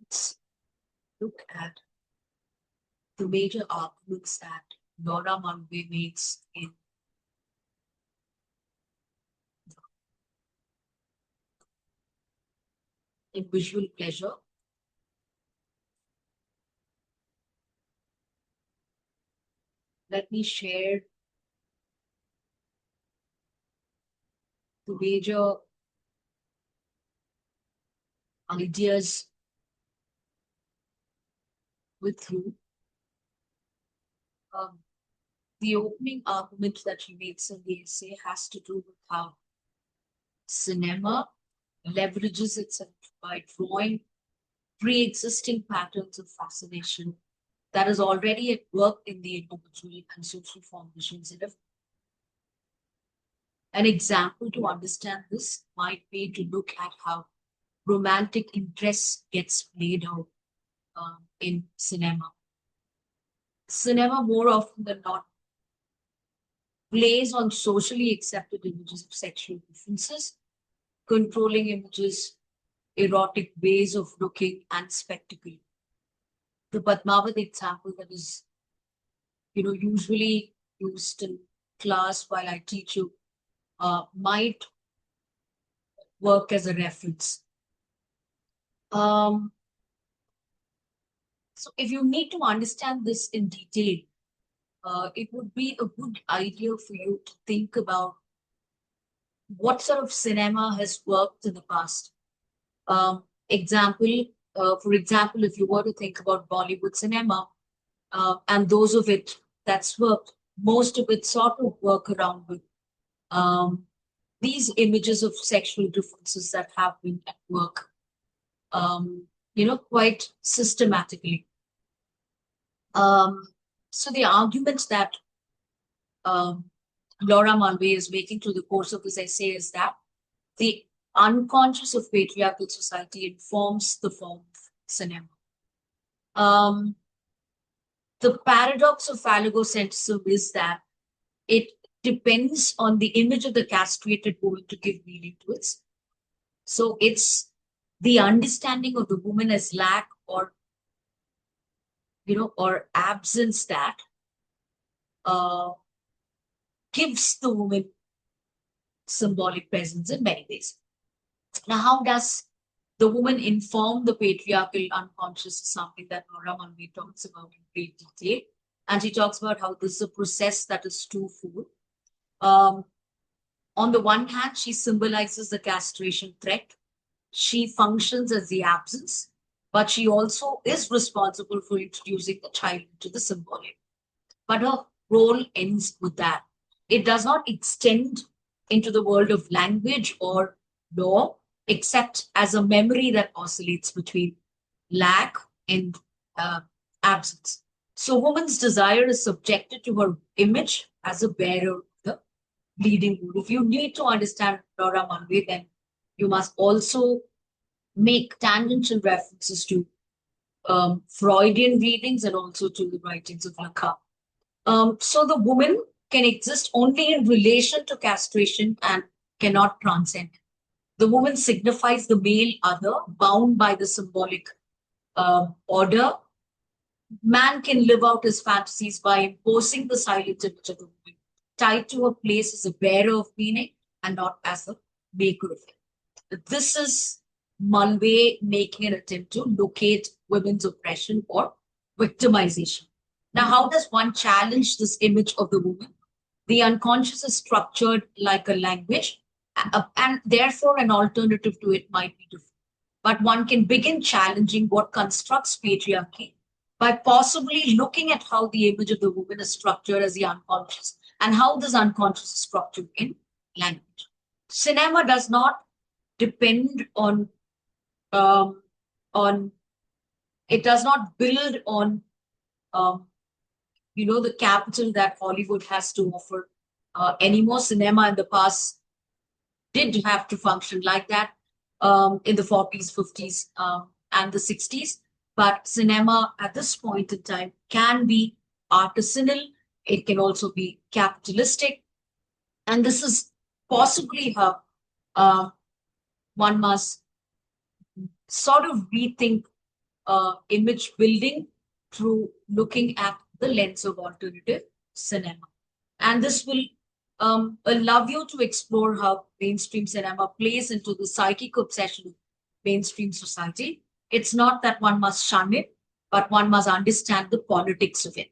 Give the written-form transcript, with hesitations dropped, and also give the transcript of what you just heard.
let's look at the major arguments that Laura Mulvey makes in visual pleasure. Let me share the major ideas with you. The opening argument that she makes in the essay has to do with how cinema leverages itself by drawing pre-existing patterns of fascination that is already at work in the individual and social formations. An example to understand this might be to look at how romantic interest gets played out in cinema. Cinema, more often than not, plays on socially accepted images of sexual differences, controlling images, erotic ways of looking, and spectacle. The Padmavat example that is, usually used in class while I teach you might work as a reference. So if you need to understand this in detail, it would be a good idea for you to think about what sort of cinema has worked in the past. For example, if you were to think about Bollywood cinema and those of it that's worked, most of it sort of work around with these images of sexual differences that have been at work, quite systematically. So the argument that Laura Mulvey is making through the course of this essay is that the unconscious of patriarchal society informs the form of cinema. The paradox of phalogocentrism is that it depends on the image of the castrated woman to give meaning to it. So it's the understanding of the woman as lack or absence that gives the woman symbolic presence in many ways. Now, how does the woman inform the patriarchal unconscious is something that Laura Mulvey talks about in great detail. And she talks about how this is a process that is twofold. On the one hand, she symbolizes the castration threat. She functions as the absence, but she also is responsible for introducing the child into the symbolic. But her role ends with that. It does not extend into the world of language or law, except as a memory that oscillates between lack and absence. So woman's desire is subjected to her image as a bearer of the bleeding wound. If you need to understand Laura Mulvey, then you must also make tangential references to Freudian readings and also to the writings of Lacan. So the woman can exist only in relation to castration and cannot transcend. The woman signifies the male other, bound by the symbolic order. Man can live out his fantasies by imposing the silent image of the woman, tied to a place as a bearer of meaning and not as a maker of it. This is Mulvey making an attempt to locate women's oppression or victimization. Now, how does one challenge this image of the woman? The unconscious is structured like a language, and therefore an alternative to it might be different. But one can begin challenging what constructs patriarchy by possibly looking at how the image of the woman is structured as the unconscious and how this unconscious is structured in language. Cinema does not depend on it does not build on the capital that Hollywood has to offer anymore. Cinema in the past did have to function like that in the 40s, 50s, and the 60s. But cinema at this point in time can be artisanal. It can also be capitalistic. And this is possibly how one must sort of rethink image building through looking at the lens of alternative cinema. And this will allow you to explore how mainstream cinema plays into the psychic obsession of mainstream society. It's not that one must shun it, but one must understand the politics of it.